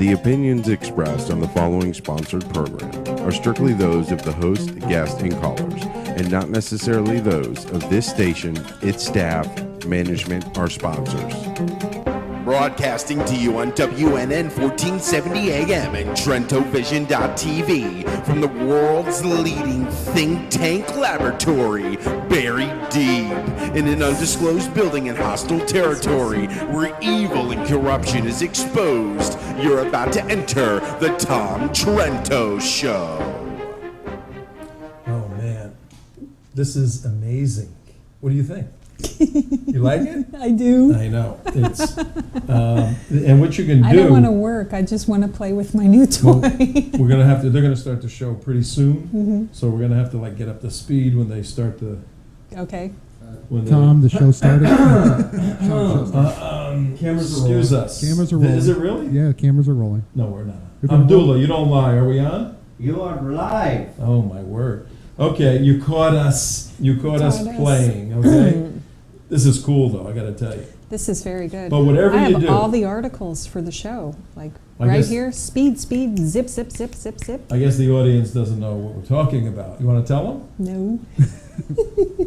The opinions expressed on the following sponsored program are strictly those of the host, guest, and callers, and not necessarily those of this station, its staff, management, or sponsors. Broadcasting to you on WNN 1470 AM and TrentoVision.tv from the world's leading think tank laboratory, buried deep in an undisclosed building in hostile territory where evil and corruption is exposed. You're about to enter the Tom Trento Show. Oh man, this is amazing. What do you think? You like it? I do. I know. It's and what you can do. I don't want to work. I just want to play with my new toy. Well, we're gonna have to. They're gonna start the show pretty soon, so we're gonna have to get up to speed when they start the. Okay. Tom, the show started. Cameras excuse us. Cameras are rolling. Is it really? Yeah, cameras are rolling. No, we're not. Abdullah, you don't lie. Are we on? You are live. Oh my word. Okay, you caught us. You caught us playing. Okay. This is cool, though, I got to tell you. This is very good. But whatever I you have do. all the articles for the show, like I right guess- here. Speed, speed, zip, zip, zip, zip, zip. I guess the audience doesn't know what we're talking about. You want to tell them? No.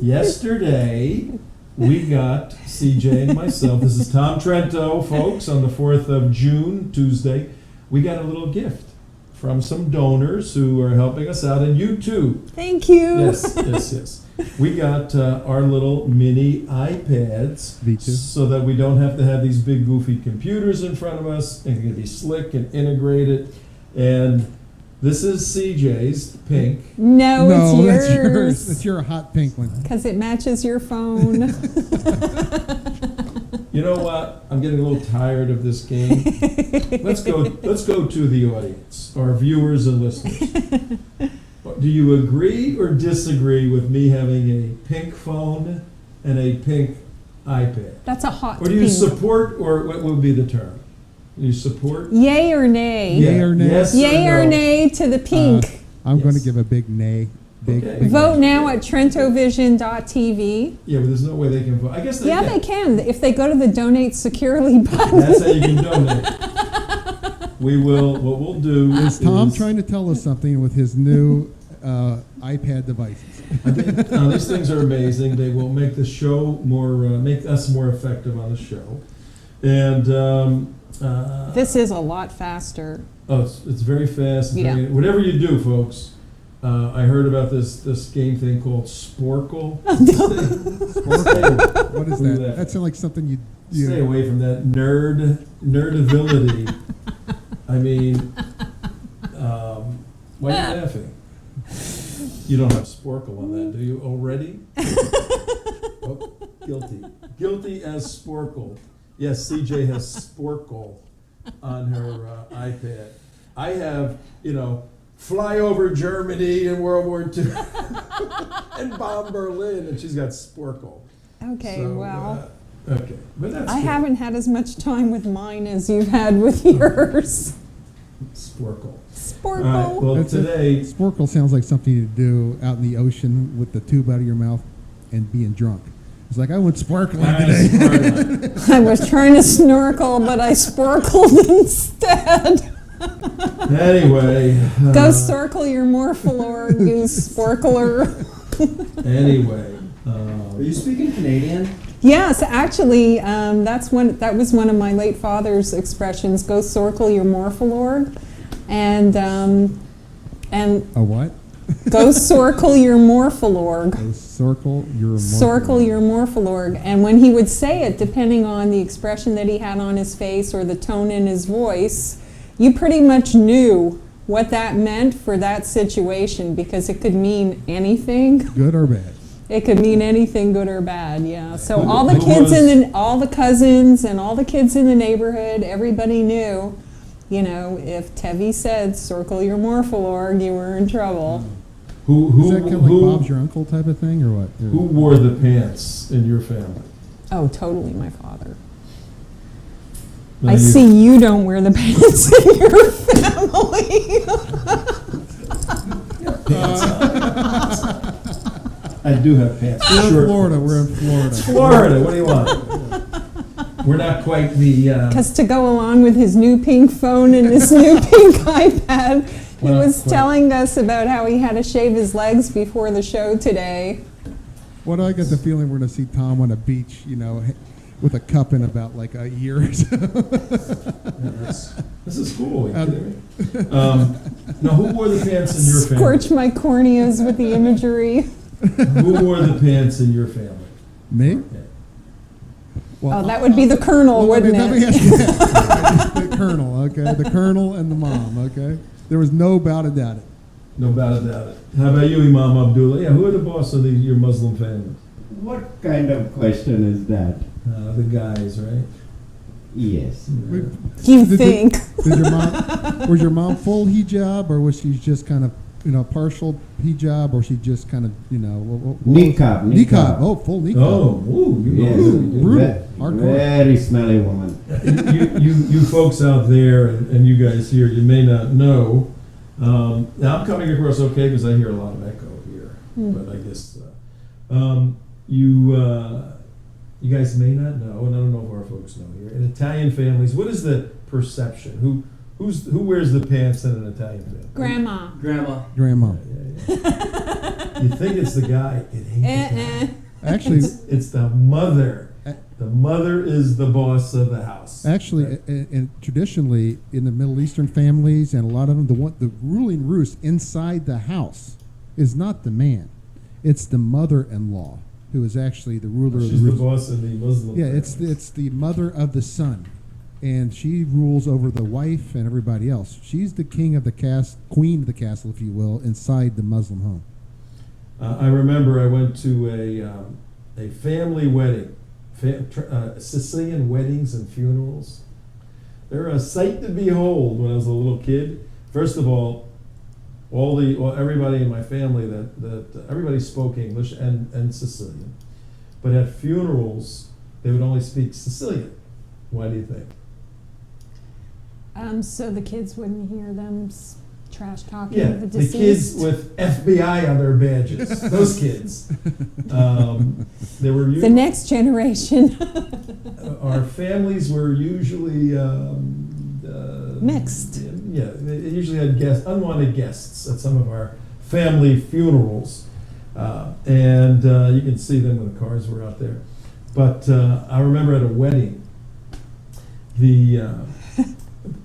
Yesterday, we got CJ and myself. This is Tom Trento, folks, on the 4th of June, Tuesday. We got a little gift from some donors who are helping us out, and you too. Thank you. Yes. We got our little mini iPads V2. so that we don't have to have these big goofy computers in front of us, and it can be slick and integrated. And this is CJ's pink. No, it's yours. That's yours. It's your hot pink one. Because it matches your phone. You know what? I'm getting a little tired of this game. Let's go to the audience, our viewers and listeners. Do you agree or disagree with me having a pink phone and a pink iPad? That's a hot Or do you pink. support, or what would be the term? Do you support? Yay or nay? Yay or nay? Yes Yay or no? nay to the pink? I'm going to Yes. give a big nay. Big Vote nay. now at TrentoVision.tv. Yeah, but there's no way they can vote. I guess they Yeah, can. they can. If they go to the donate securely button. That's how you can donate. We will, what we'll do Is Tom trying to tell us something with his new iPad devices? I think, these things are amazing. They will make the show more, make us more effective on the show. And This is a lot faster. it's very fast. Yeah. Whatever you do, folks. I heard about this game thing called Sporkle. Sporkle? What is Look at that? That sounds like something you Stay away from that nerdability. I mean, why are you laughing? You don't have Sporkle on that, do you already? Oh, guilty. Guilty as Sporkle. Yes, CJ has Sporkle on her iPad. I have, fly over Germany in World War II and bomb Berlin, and she's got Sporkle. Okay, So, well, okay, but that's I good. haven't had as much time with mine as you've had with yours. Sporkle. Sporkle. All right, well, today, Sporkle sounds like something to do out in the ocean with the tube out of your mouth and being drunk. It's like, I went sparkling today. I was trying to snorkel, but I sporkled instead. Anyway. Go circle your morphilor, you sporkler. Anyway. Are you speaking Canadian? Yes, actually, that was one of my late father's expressions. Go circle your morphilor, and A what? go circle your morphilor. Go circle your Circle your morphilorg. And when he would say it, depending on the expression that he had on his face or the tone in his voice, you pretty much knew what that meant for that situation, because it could mean anything. Good or bad? It could mean anything, good or bad. Yeah. So Who- all the who kids was- all the cousins and all the kids in the neighborhood, everybody knew. If Tevi said "circle your morphilorg," you were in trouble. Who Is that kind of like Bob's your uncle type of thing, or what? who wore the pants in your family? Oh, totally, my father. Now I you- see you don't wear the pants in your family. I do have pants. We're in Short Florida. pants. We're in Florida. Florida. What do you want? We're not quite the. Because to go along with his new pink phone and his new pink iPad, he Well, was quite. telling us about how he had to shave his legs before the show today. What do I get the feeling we're going to see Tom on a beach, with a cup in about like a year or so? This is cool. Are you kidding me? Now, who wore the pants in your family? Scorch my corneas with the imagery. Who wore the pants in your family? Me? Yeah. Well, Oh, that would be the Colonel, let me wouldn't it? ask you that. The Colonel, okay? The Colonel and the mom, okay? There was no doubt about it. No doubt about it. How about you, Imam Abdullah? Yeah, who are the boss of your Muslim family? What kind of question is that? The guys, right? Yes. You Did- think. Did your mom, was your mom full hijab, or was she just kind of, partial hijab, or she just kind of, Niqab. Niqab. Oh, full niqab. Oh, ooh, you Yes. know, you do. Brutal. Hardcore. Very smelly woman. you folks out there and you guys here, you may not know. Now I'm coming across okay because I hear a lot of echo here, but I guess you guys may not know, and I don't know if our folks know here. In Italian families, what is the perception? Who wears the pants in an Italian family? Grandma. Grandma. Grandma. Yeah. You think it's the guy? It ain't the guy. Actually, It's the mother. The mother is the boss of the house. Actually, and traditionally in the Middle Eastern families, and a lot of them, the ruling roost inside the house is not the man; it's the mother-in-law who is actually the ruler of She's the the roost. boss of the Muslim. Yeah, family. it's the mother of the son, and she rules over the wife and everybody else. She's the king of the queen of the castle, if you will, inside the Muslim home. I remember I went to a family wedding, Sicilian weddings and funerals. They're a sight to behold. When I was a little kid, first of all, everybody in my family that everybody spoke English and Sicilian, but at funerals they would only speak Sicilian. Why do you think? So the kids wouldn't hear them trash talking Yeah, the the deceased. kids with FBI on their badges. Those kids. They were The next generation. our families were usually Mixed. Yeah, they usually had unwanted guests at some of our family funerals, and you can see them when the cars were out there. But I remember at a wedding,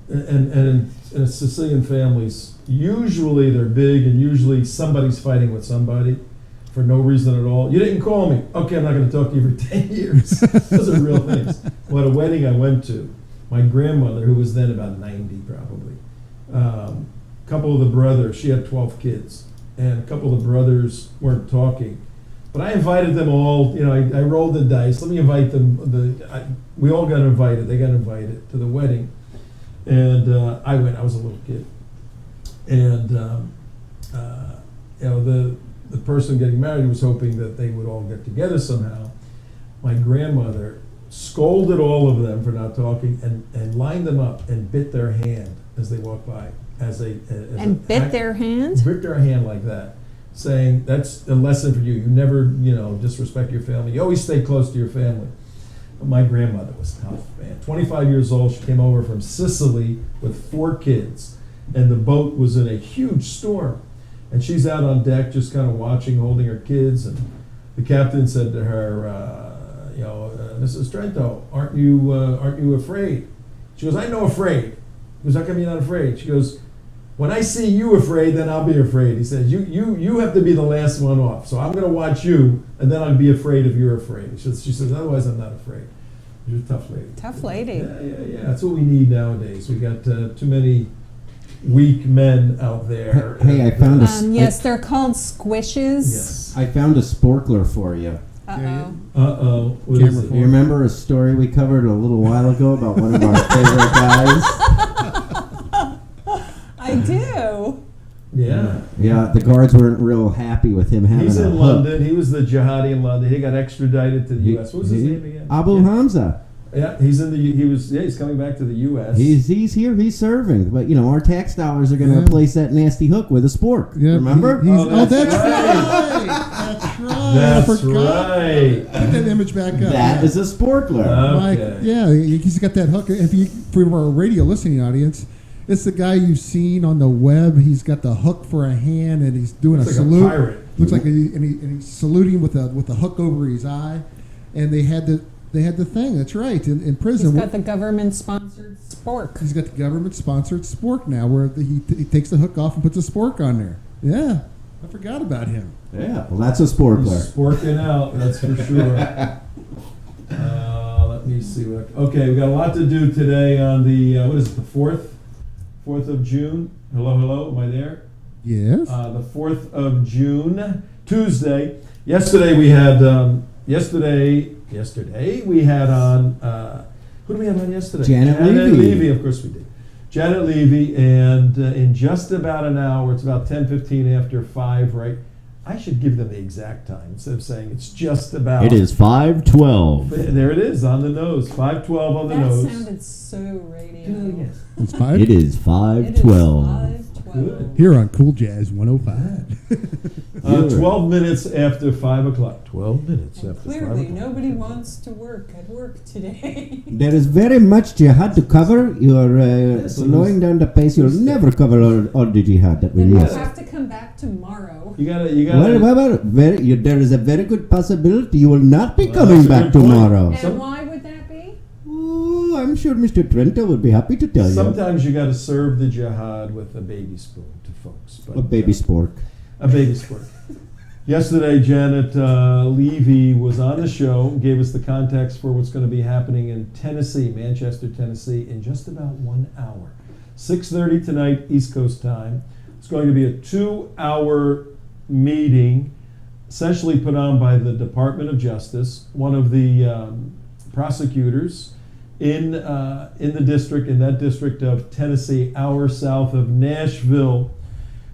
and in Sicilian families, usually they're big, and usually somebody's fighting with somebody for no reason at all. You didn't call me. Okay, I'm not going to talk to you for 10 years. Those are real things. Well, at a wedding I went to, my grandmother, who was then about 90 probably, a couple of the brothers, she had 12 kids, and a couple of the brothers weren't talking. But I invited them all, I rolled the dice. Let me invite them. We all got invited. They got invited to the wedding. And I went. I was a little kid. And, the person getting married was hoping that they would all get together somehow. My grandmother scolded all of them for not talking and lined them up and bit their hand as they walked by. Bit their hand? Bit their hand like that, saying, that's a lesson for you. You never, disrespect your family. You always stay close to your family. But my grandmother was tough, man. 25 years old, she came over from Sicily with 4 kids, and the boat was in a huge storm. And she's out on deck just kind of watching, holding her kids, and the captain said to her, Mrs. Trento, aren't you afraid? She goes, I'm no afraid. He goes, how come you're not afraid? She goes, when I see you afraid, then I'll be afraid. He says, you have to be the last one off. So I'm going to watch you, and then I'll be afraid if you're afraid. She says, otherwise I'm not afraid. You're a tough lady. Tough lady. Yeah. That's what we need nowadays. We got too many weak men out there. Hey, I found Yes, they're called squishes. Yes. I found a sporkler for you. Uh-oh. What Camera is it? phone. You remember a story we covered a little while ago about one of our favorite guys? I do. Yeah. Yeah, the guards weren't real happy with him having He's a in hook. London. He was the jihadi in London. He got extradited to the U.S. What was his name again? Abu Yeah. Hamza. Yeah, he's coming back to the U.S. He's here. He's serving. But our tax dollars are going to replace that nasty hook with a spork. Yeah, Remember? That's right. That's right. Put that image back up. That is a sporkler. Okay. He's got that hook. For our radio listening audience, it's the guy you've seen on the web. He's got the hook for a hand, and he's doing Looks a like salute. a pirate. Looks like and he's saluting with the hook over his eye, and they had the thing. That's right. In prison, He's got the government-sponsored spork. he's got the government-sponsored spork now, where he takes the hook off and puts a spork on there. Yeah, I forgot about him. Yeah, well, that's a sporkler. He's sporking out, that's for sure. Let me see. Okay, we got a lot to do today on the, what is it, the 4th of June? Hello, am I there? Yes. The 4th of June, Tuesday. Yesterday we had, yesterday we had on, who did we have on yesterday? Janet Levy. Of course we did. Janet Levy, and in just about an hour, it's about 10:15 after 5, right? I should give them the exact time instead of saying it's just about. It is 5:12. There it is, on the nose. 5:12 on the nose. That sounded so radio. It's 5. It is 5:12. Good. Here on Cool Jazz 105. 12 minutes after 5 o'clock. 12 minutes after 5 Clearly, o'clock. nobody wants to work at work today. There is very much jihad to cover. You're slowing down the pace. You'll never cover all the jihad that we Then we'll missed. have to come back tomorrow. You gotta. There is a very good possibility you will not be Well, coming that's a back good point. tomorrow. And why would that be? Oh, I'm sure Mr. Trento would be happy to tell you. Sometimes you gotta serve the jihad with a baby spoon to folks. But, A baby spork. A baby sport. Yesterday, Janet Levy was on the show, gave us the context for what's going to be happening in Tennessee, Manchester, Tennessee, in just about 1 hour. 6:30 tonight, East Coast time. It's going to be a 2-hour meeting, essentially put on by the Department of Justice, one of the prosecutors in the district, in that district of Tennessee, hour south of Nashville,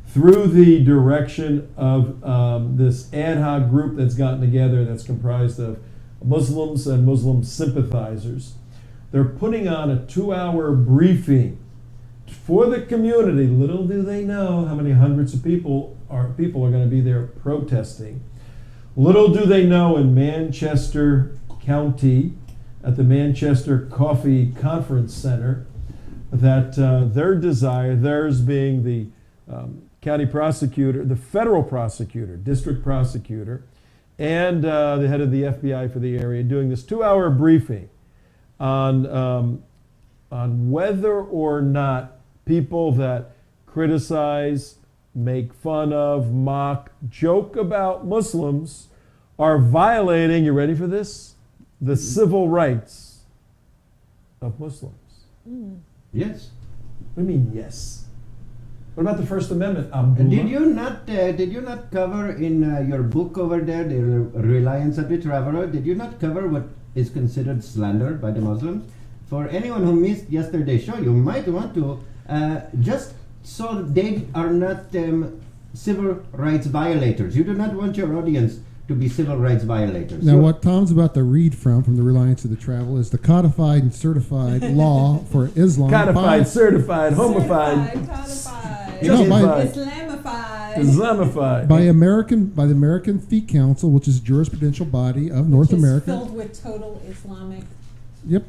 through the direction of this ad hoc group that's gotten together that's comprised of Muslims and Muslim sympathizers. They're putting on a 2-hour briefing for the community. Little do they know how many hundreds of people are going to be there protesting. Little do they know in Manchester County at the Manchester Coffee Conference Center that theirs being the county prosecutor, the federal prosecutor, district prosecutor, and the head of the FBI for the area, doing this 2-hour briefing on whether or not people that criticize, make fun of, mock, joke about Muslims are violating, you ready for this? The civil rights of Muslims. Yes. What do you mean, yes? What about the First Amendment, Abdullah? Did you not cover in your book over there, the Reliance of the Traveler, did you not cover what is considered slander by the Muslims? For anyone who missed yesterday's show, you might want to, just so they are not civil rights violators. You do not want your audience to be civil rights violators. Now, what Tom's about to read from the Reliance of the Travel is the codified and certified law for Islam. Codified, certified, homified. Codified, Islamified. By the American Fee Council, which is a jurisprudential body of North America. Filled with total Islamic Yep.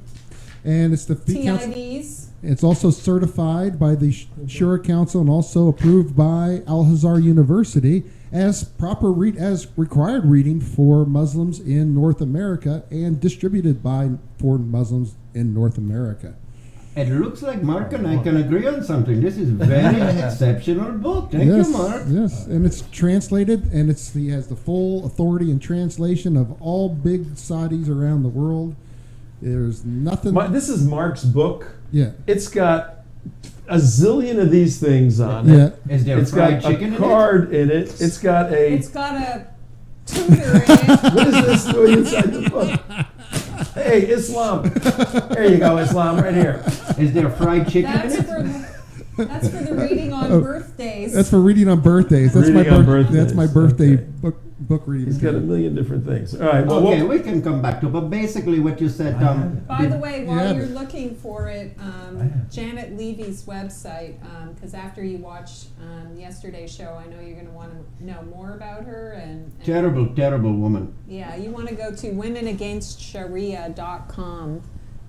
And it's the Fee Council. TIDs. It's also certified by the Shura Council and also approved by Al-Azhar University as as required reading for Muslims in North America and distributed for Muslims in North America. It looks like Mark and I can agree on something. This is very exceptional book. Thank you, Mark. Yes, and it's translated, and he has the full authority and translation of all big Saudis around the world. There's nothing. This is Mark's book. Yeah. It's got a zillion of these things on Yeah. it. Is there It's fried got chicken a card in it. It's got a. It's got a tutor in it. What is this doing inside the book? Hey, Islam. There you go, Islam, right here. Is there fried chicken in That's it? for the reading on birthdays. That's for reading on birthdays. That's Reading on birthdays. That's my birthday Okay. book book reading. He's got a million different things. All right. Well, Okay, we can come back to, but basically what you said, Tom. By the way, while Yeah, you're but- looking for it, Janet Levy's website, because after you watched yesterday's show, I know you're going to want to know more about her. And Terrible, terrible woman. yeah, you want to go to womenagainstsharia.com,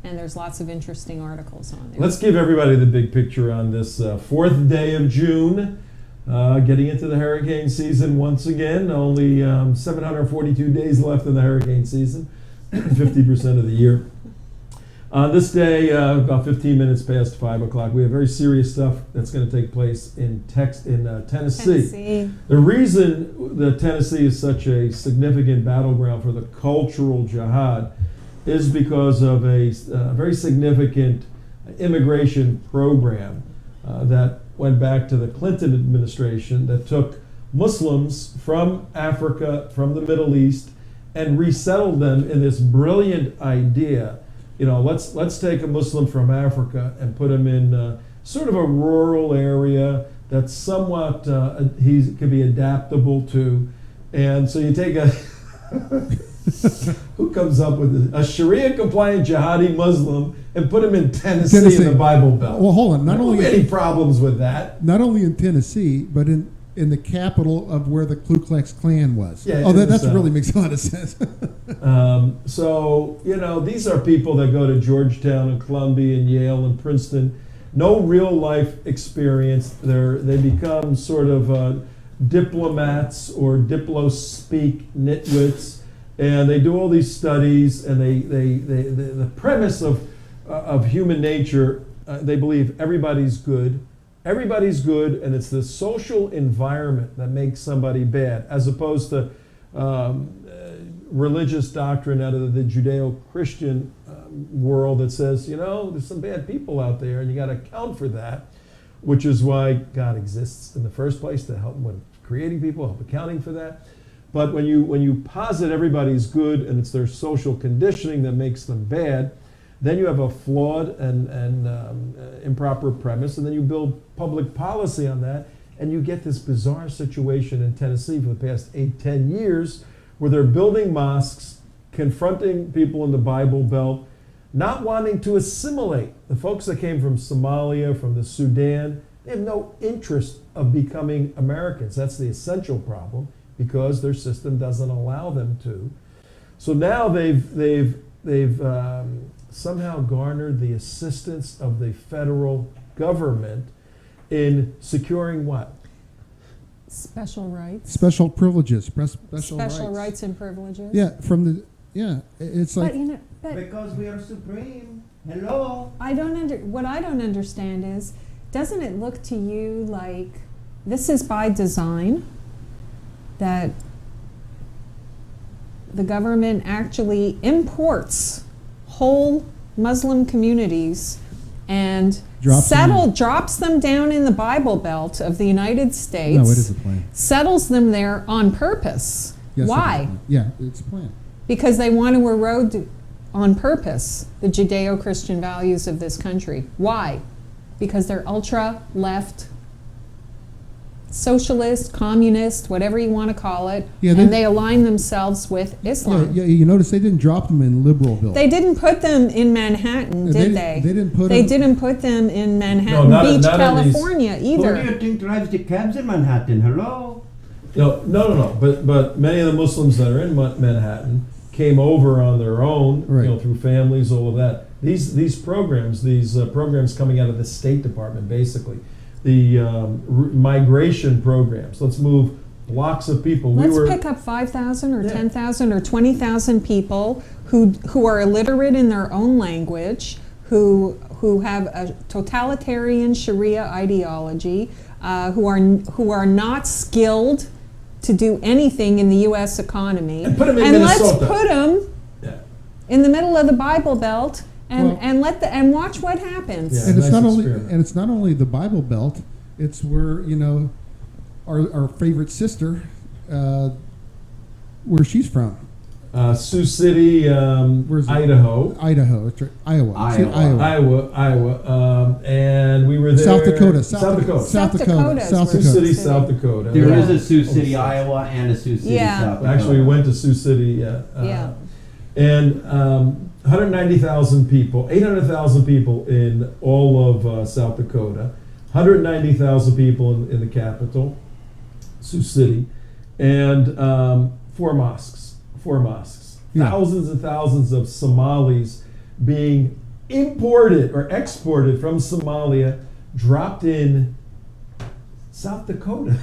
and there's lots of interesting articles on there. let's give everybody the big picture on this fourth day of June. Getting into the hurricane season once again. Only 742 days left in the hurricane season, 50% of the year. On this day, about 15 minutes past 5 o'clock, we have very serious stuff that's going to take place in Tennessee. The reason that Tennessee is such a significant battleground for the cultural jihad is because of a very significant immigration program that went back to the Clinton administration that took Muslims from Africa, from the Middle East, and resettled them in this brilliant idea. You know, let's take a Muslim from Africa and put him in sort of a rural area that's somewhat he could be adaptable to, and so you take a who comes up with a Sharia-compliant jihadi Muslim and put him in Tennessee in the Bible Belt? Well, hold on. Not only any problems with that. Not only in Tennessee, but in the capital of where the Ku Klux Klan was. Yeah, oh, that South. really makes a lot of sense. So, you know, these are people that go to Georgetown and Columbia and Yale and Princeton. No real life experience. They become sort of diplomats or diplo-speak nitwits. And they do all these studies, and the premise of human nature, they believe everybody's good. Everybody's good, and it's the social environment that makes somebody bad, as opposed to religious doctrine out of the Judeo-Christian world that says, you know, there's some bad people out there, and you got to account for that, which is why God exists in the first place, to help when creating people, help accounting for that. But when you posit everybody's good and it's their social conditioning that makes them bad, then you have a flawed and improper premise, and then you build public policy on that, and you get this bizarre situation in Tennessee for the past 8-10 years where they're building mosques, confronting people in the Bible Belt, not wanting to assimilate. The folks that came from Somalia, from the Sudan, they have no interest of becoming Americans. That's the essential problem, because their system doesn't allow them to. So now they've somehow garnered the assistance of the federal government in securing what? Special rights. Special privileges. Special rights and privileges. Yeah, it's like. But you know, Because we are supreme. Hello. what I don't understand is, doesn't it look to you like this is by design? That the government actually imports whole Muslim communities and drops them down in the Bible Belt of the United States. No, it is a plan. Settles them there on purpose. Yes, Why? Yeah, it's a plan. Because they want to erode on purpose the Judeo-Christian values of this country. Why? Because they're ultra-left, socialist, communist, whatever you want to call it, and they align themselves with Islam. Yeah, you notice they didn't drop them in Liberalville. They didn't put them in Manhattan, did they? They didn't put didn't put them in Manhattan Beach, California, either. Who do you think drives the cabs in Manhattan? Hello? No. But many of the Muslims that are in Manhattan came over on their own, right, through families, all of that. These programs coming out of the State Department, basically. The migration programs. Let's move blocks of people. Let's pick up 5,000 or 10,000 or 20,000 people who are illiterate in their own language, who have a totalitarian Sharia ideology, who are not skilled to do anything in the U.S. economy, and put them in Minnesota. Let's put them in the middle of the Bible Belt. And watch what happens. Yeah, and nice it's not only the Bible Belt. It's where our favorite sister, where she's from. Sioux City, Idaho. Iowa. And we were there South Dakota. South Dakota. South South Dakota. Dakota's South Sioux where- Dakota. City, South Dakota. There Yeah. is a Sioux City, Oh, Iowa, and a Sioux City, Yeah. South Dakota. Actually, we went to Sioux City. Yeah. And 190,000 people, 800,000 people in all of South Dakota, 190,000 people in the capital, Sioux City, and 4 mosques. Yeah. Thousands and thousands of Somalis being imported or exported from Somalia, dropped in South Dakota.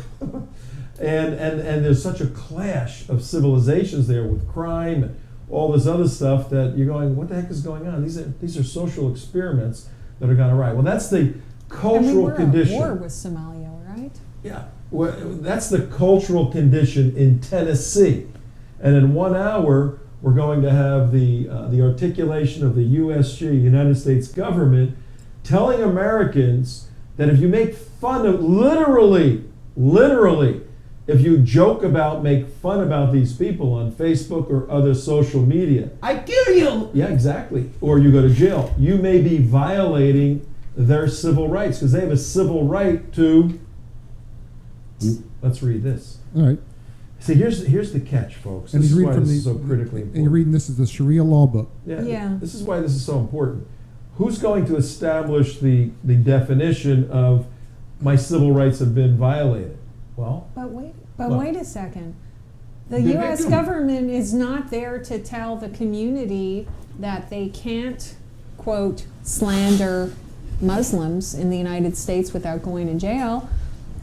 and there's such a clash of civilizations there with crime and all this other stuff that you're going, what the heck is going on? These are social experiments that are gone awry. Well, that's the cultural we're condition. at war with Somalia, right? Yeah, well, that's the cultural condition in Tennessee. And in 1 hour, we're going to have the articulation of the USG, United States government, telling Americans that if you make fun of, literally, if you joke about, make fun about these people on Facebook or other social media, I kill you! yeah, exactly, or you go to jail, you may be violating their civil rights, because they have a civil right to, let's read this. All right. See, here's the catch, folks. And This he's is reading why from this the, is so critically and you're important. reading this is the Sharia law book. Yeah. This is why this is so important. Who's going to establish the definition of my civil rights have been violated? Well, But What? wait a second. The The U.S. victim. government is not there to tell the community that they can't, quote, slander Muslims in the United States without going to jail.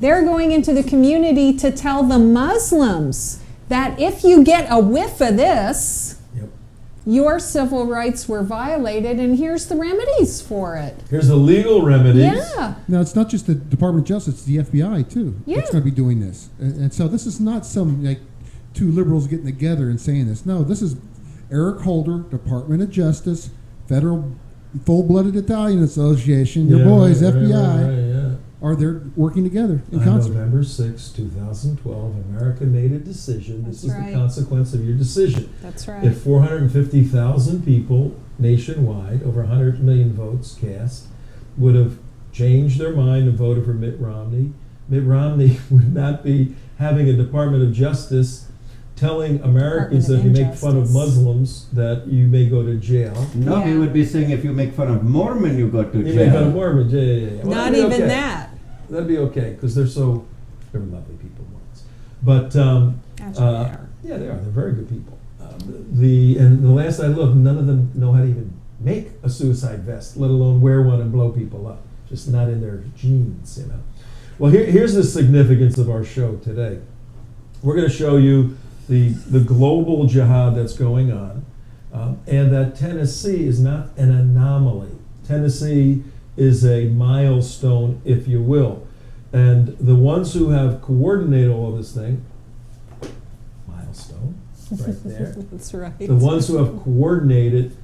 They're going into the community to tell the Muslims that if you get a whiff of this, yep. your civil rights were violated, and here's the remedies for it. Here's the legal remedies. Yeah. Now, it's not just the Department of Justice, it's the FBI, too, Yeah. that's going to be doing this. And so this is not some, like, 2 liberals getting together and saying this. No, this is Eric Holder, Department of Justice, Federal Full-Blooded Italian Association, your Yeah, boys, right, FBI, right, yeah. are there working together in On concert. November 6, 2012, America made a decision. This That's is right. the consequence of your decision. That's right. If 450,000 people nationwide, over 100 million votes cast, would have changed their mind and voted for Mitt Romney would not be having a Department of Justice telling Americans that if you make fun of Injustice. Muslims that you may go to jail. No, he Yeah. would be saying if you make fun of Mormon, you go to You make fun of jail. Mormons, yeah. Well, Not that'd be even okay. that. That'd be okay, because they're lovely people, Mormons. But Actually, they are. yeah, they are. They're very good people. And the last I looked, none of them know how to even make a suicide vest, let alone wear one and blow people up. Just not in their genes, you know. Well, here's the significance of our show today. We're going to show you the global jihad that's going on, and that Tennessee is not an anomaly. Tennessee is a milestone, if you will. And the ones who have coordinated all of this thing, milestone, right there. That's right. The ones who have coordinated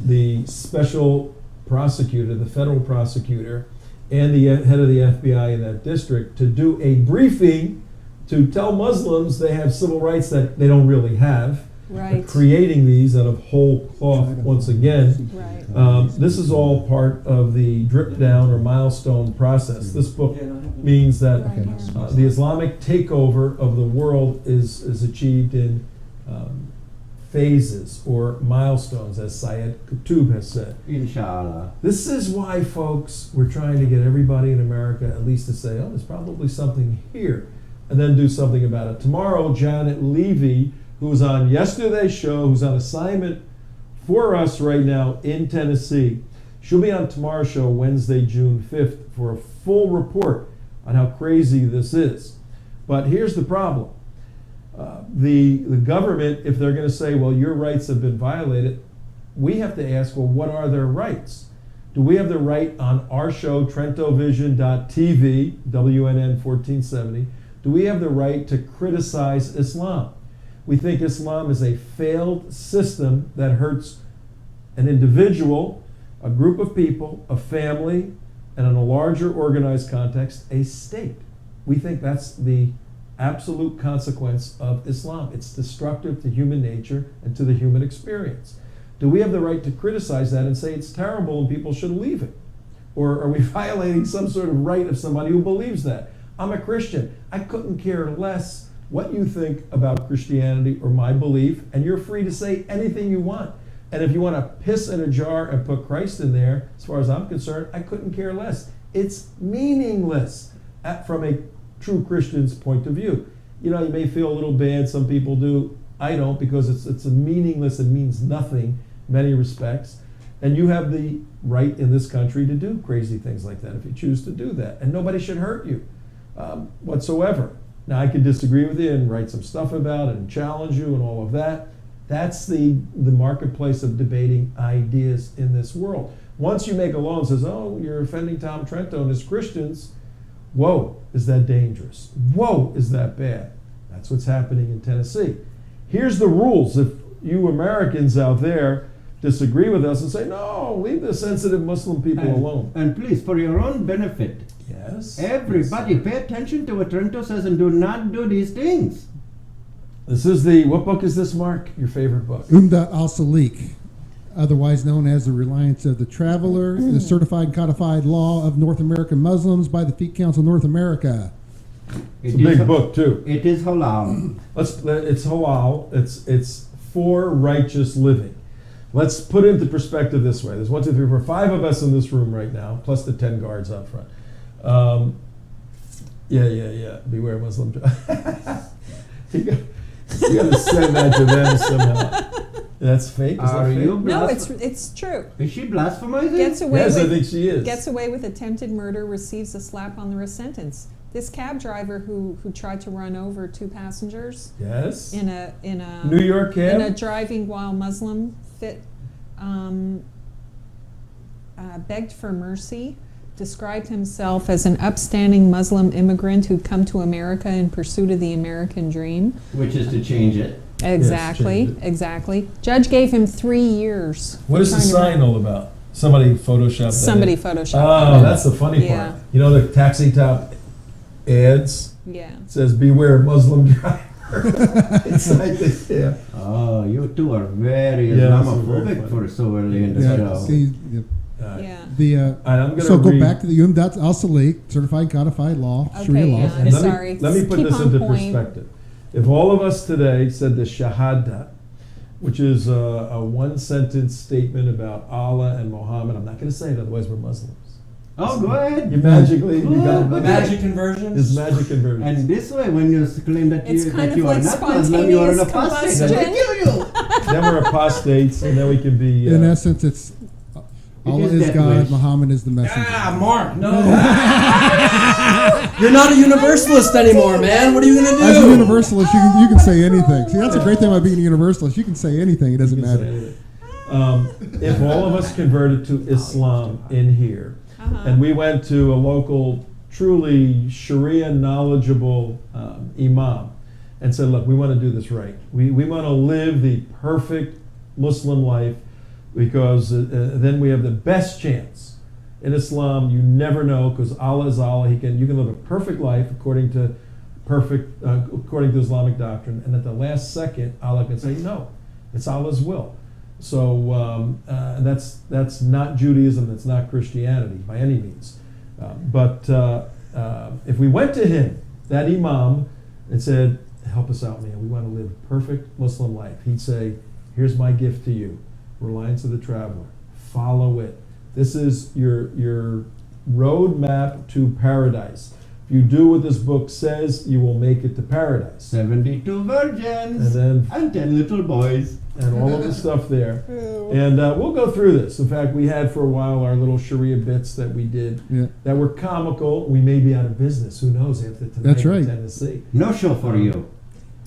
the special prosecutor, the federal prosecutor, and the head of the FBI in that district to do a briefing to tell Muslims they have civil rights that they don't really have. Right. They're creating these out of whole cloth once again. Right. This is all part of the drip down or milestone process. This book means that Right here. the Islamic takeover of the world is achieved in phases or milestones, as Syed Qutb has said. Inshallah. This is why, folks, we're trying to get everybody in America at least to say, oh, there's probably something here, and then do something about it. Tomorrow, Janet Levy, who was on yesterday's show, who's on assignment for us right now in Tennessee, she'll be on tomorrow's show, Wednesday, June 5th, for a full report on how crazy this is. But here's the problem. The government, if they're going to say, well, your rights have been violated, we have to ask, well, what are their rights? Do we have the right on our show, TrentoVision.tv, WNN 1470, do we have the right to criticize Islam? We think Islam is a failed system that hurts an individual, a group of people, a family, and in a larger organized context, a state. We think that's the absolute consequence of Islam. It's destructive to human nature and to the human experience. Do we have the right to criticize that and say it's terrible and people should leave it? Or are we violating some sort of right of somebody who believes that? I'm a Christian. I couldn't care less what you think about Christianity or my belief, and you're free to say anything you want. And if you want to piss in a jar and put Christ in there, as far as I'm concerned, I couldn't care less. It's meaningless from a true Christian's point of view. You know, you may feel a little bad, some people do. I don't, because it's a meaningless, it means nothing in many respects. And you have the right in this country to do crazy things like that if you choose to do that. And nobody should hurt you whatsoever. Now, I could disagree with you and write some stuff about it and challenge you and all of that. That's the marketplace of debating ideas in this world. Once you make a law and says, oh, you're offending Tom Trento and his Christians, whoa, is that dangerous? Whoa, is that bad? That's what's happening in Tennessee. Here's the rules. If you Americans out there disagree with us and say, no, leave the sensitive Muslim people alone. And please, for your own benefit, Yes. everybody pay attention to what Trento says and do not do these things. This is what book is this, Mark? Your favorite book? Umdat al-Salik, otherwise known as The Reliance of the Traveler, the Certified and Codified Law of North American Muslims by the Fiqh Council of North America. It's a big book, too. It is halal. It's halal. It's for righteous living. Let's put it into perspective this way. There's 1, 2, 3, 4, 5 of us in this room right now, plus the 10 guards up front. Yeah. Beware Muslim. You got to send that to them somehow. That's fake. Is Are that fake? you No, blas- it's true. Is she blasphemizing? Gets away Yes, I with think she is. gets away with attempted murder, receives a slap on the wrist sentence. This cab driver who tried to run over 2 passengers Yes. in a New York cab? in a driving while Muslim fit begged for mercy, described himself as an upstanding Muslim immigrant who'd come to America in pursuit of the American dream. Which is to change it. Exactly, change it. exactly. Judge gave him 3 years. What is the sign all about? Somebody photoshopped that. Somebody in? photoshopped Oh, it. that's the funny Yeah. part. You know the taxi top ads? Yeah. It says, beware Muslim driver. It's like this, yeah. Oh, you two are very Yeah, this is very Islamophobic funny. for so early in the Yeah, show. see, Yeah. I'm gonna so go read- back to the Umdat al-Salik, Certified and Codified Law, Sharia Okay, law. yeah. And Sorry. Let me put Keep this on into point. perspective. If all of us today said the Shahada, which is a 1-sentence statement about Allah and Muhammad, I'm not going to say it, otherwise we're Muslims. Oh, go ahead. You magically Go become ahead. Magic conversions? It's magic conversion. And this way, when you claim that It's you, kind that of you are like not Muslim, you are an spontaneous apostate. combustion. They kill you. Then we're apostates, and then we can be. In essence, it's Allah is is that God, wish. Muhammad is the messenger. Ah, Mark, no. You're not a universalist anymore, man. What are you going to do? As a universalist, you can say anything. See, that's a great thing about being a universalist. You can say anything. It doesn't You can say matter. anything. If all of us converted to Islam in here, and we went to a local, truly Sharia knowledgeable imam, and said, look, we want to do this right. We want to live the perfect Muslim life, because then we have the best chance. In Islam, you never know, because Allah is Allah. You can live a perfect life according to Islamic doctrine, and at the last second, Allah can say no. It's Allah's will. So that's not Judaism. That's not Christianity by any means. But if we went to him, that imam, and said, "Help us out, man. We want to live a perfect Muslim life," he'd say, "Here's my gift to you. Reliance of the Traveler. Follow it. This is your roadmap to paradise. If you do what this book says, you will make it to paradise." 72 virgins And then and 10 little boys. and all of the stuff there. And we'll go through this. In fact, we had for a while our little Sharia bits that we did Yeah. that were comical. We may be out of business. Who knows after tonight That's right. in Tennessee. No show for you.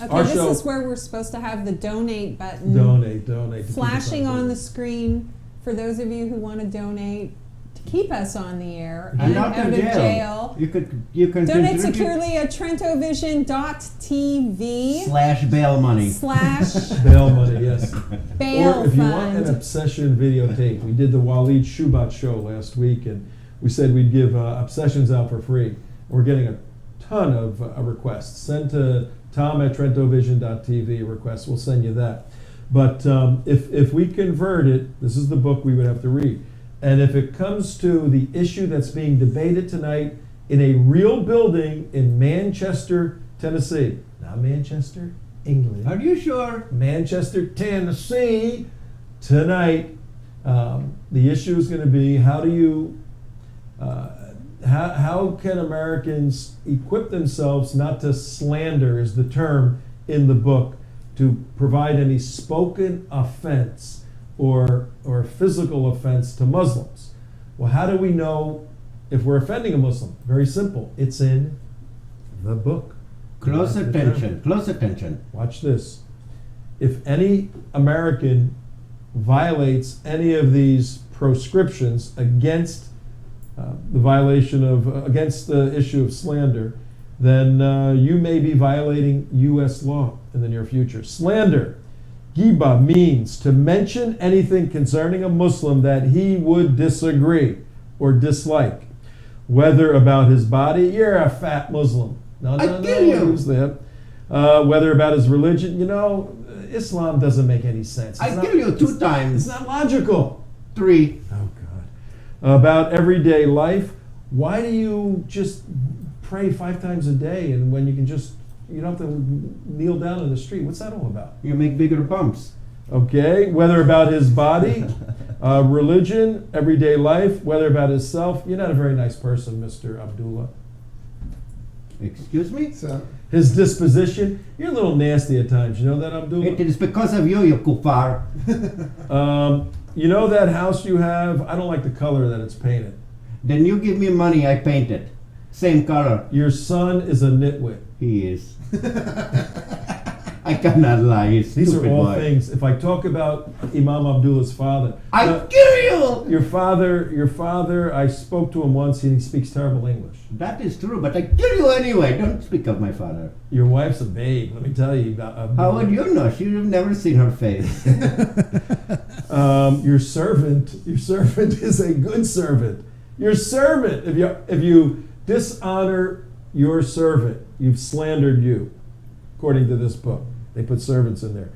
Okay, Our this show- is where we're supposed to have the donate button Donate. to keep us flashing on the business. screen for those of you who want to donate to keep us on the air And out of jail. jail. You can Donate contribute securely at TrentoVision.tv /bail money. / Bail money, yes. bail Or if you want an fund. obsession videotape, we did the Waleed Shubat show last week, and we said we'd give obsessions out for free. We're getting a ton of requests. Send to Tom at TrentoVision.tv a request. We'll send you that. But if we convert it, this is the book we would have to read. And if it comes to the issue that's being debated tonight in a real building in Manchester, Tennessee, not Manchester, England. Are you sure? Manchester, Tennessee, tonight, the issue is going to be how can Americans equip themselves not to slander, is the term in the book, to provide any spoken offense or physical offense to Muslims. Well, how do we know if we're offending a Muslim? Very simple. It's in the book. Close attention. Close attention. Watch this. If any American violates any of these proscriptions against against the issue of slander, then you may be violating U.S. law in the near future. Slander, giba, means to mention anything concerning a Muslim that he would disagree or dislike, whether about his body, you're a fat Muslim. No, use that. Whether about his religion, Islam doesn't make any sense. I kill you 2 times. It's not logical. 3. Oh, God. About everyday life. Why do you just pray 5 times a day and when you can just, you don't have to kneel down in the street? What's that all about? You make bigger bumps. Okay. Whether about his body, religion, everyday life, whether about his self. You're not a very nice person, Mr. Abdullah. Excuse me? His disposition, you're a little nasty at times. You know that, Abdullah? It is because of you kuffar. You know that house you have? I don't like the color that it's painted. Then you give me money, I paint it. Same color. Your son is a nitwit. He is. I cannot lie. He's These are stupid all boy. things. If I talk about Imam Abdullah's father, I kill you! Your father, I spoke to him once and he speaks terrible English. That is true, but I kill you anyway. Don't speak of my father. Your wife's a babe, let me tell you about Abdullah. How would you know? You've never seen her face. Your servant is a good servant. Your servant, if you dishonor your servant, you've slandered you, according to this book. They put servants in there.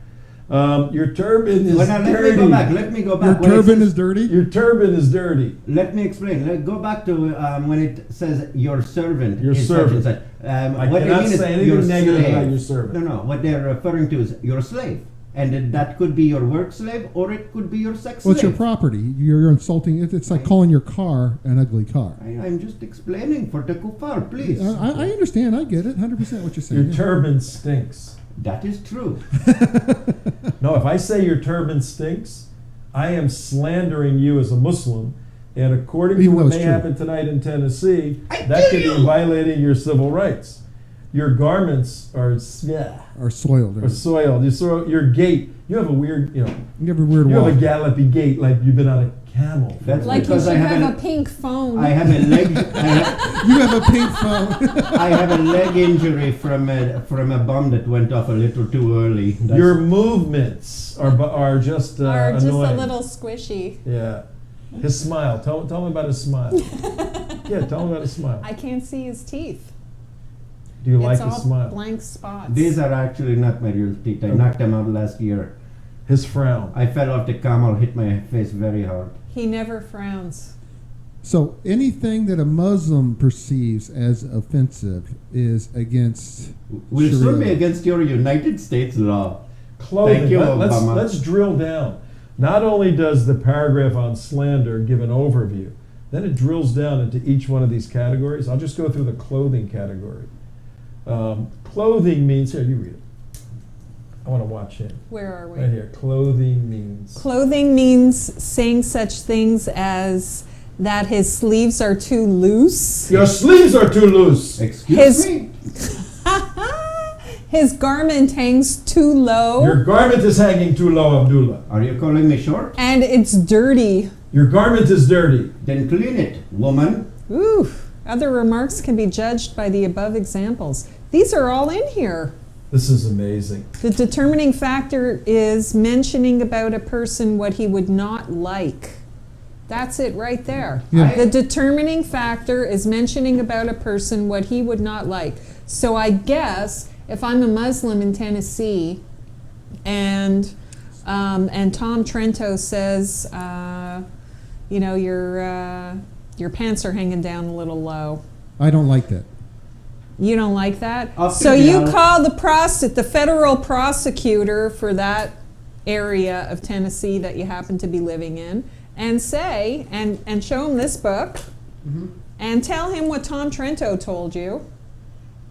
Your turban is dirty. Let me go back. Your turban is dirty? Your turban is dirty. Let me explain. Go back to when it says your servant. Your is servant. Such and such. I What they cannot mean is say your anything negative slave. about your servant. No. What they're referring to is your slave. And that could be your work slave or it could be your sex Well, it's slave. your property. You're insulting it. It's like calling your car an ugly car. I'm just explaining for the kuffar, please. I understand. I get it. 100% what you're saying. Your turban stinks. That is true. No, if I say your turban stinks, I am slandering you as a Muslim. And according to Even what though may it's true. happen tonight in Tennessee, I that kill could be you! violating your civil rights. Your garments are Or soiled. or soiled. Your gait. You have a weird, You have a weird you walk. have a gallopy gait like you've been on a camel. That's Like you because should I have have a pink phone. I have a leg. You have a pink phone. I have a leg injury from a bomb that went off a little too early. That's- Your movements are just Or just annoying. a little squishy. Yeah. His smile. Tell me about his smile. Yeah, tell me about his smile. I can't see his teeth. Do you like It's his all smile? blank spots. These are actually not my real teeth. I knocked them out last year. His frown. I fell off the camel, hit my face very hard. He never frowns. So anything that a Muslim perceives as offensive is against Will sue Sharia. me against your United States law. Clothing. Thank you, Let's Obama. drill down. Not only does the paragraph on slander give an overview, then it drills down into each one of these categories. I'll just go through the clothing category. Clothing means, here, you read it. I want to watch him. Where are we? Right here. Clothing means. Clothing means saying such things as that his sleeves are too loose. Your sleeves are too loose. Excuse His- me? His garment hangs too low. Your garment is hanging too low, Abdullah. Are you calling me short? And it's dirty. Your garment is dirty. Then clean it, woman. Ooh. Other remarks can be judged by the above examples. These are all in here. This is amazing. The determining factor is mentioning about a person what he would not like. That's it right there. Yeah. The determining factor is mentioning about a person what he would not like. So I guess if I'm a Muslim in Tennessee and Tom Trento says, you know, your pants are hanging down a little low. I don't like that. You don't like that? Up So and you down. call the federal prosecutor for that area of Tennessee that you happen to be living in and say, and show him this book and tell him what Tom Trento told you.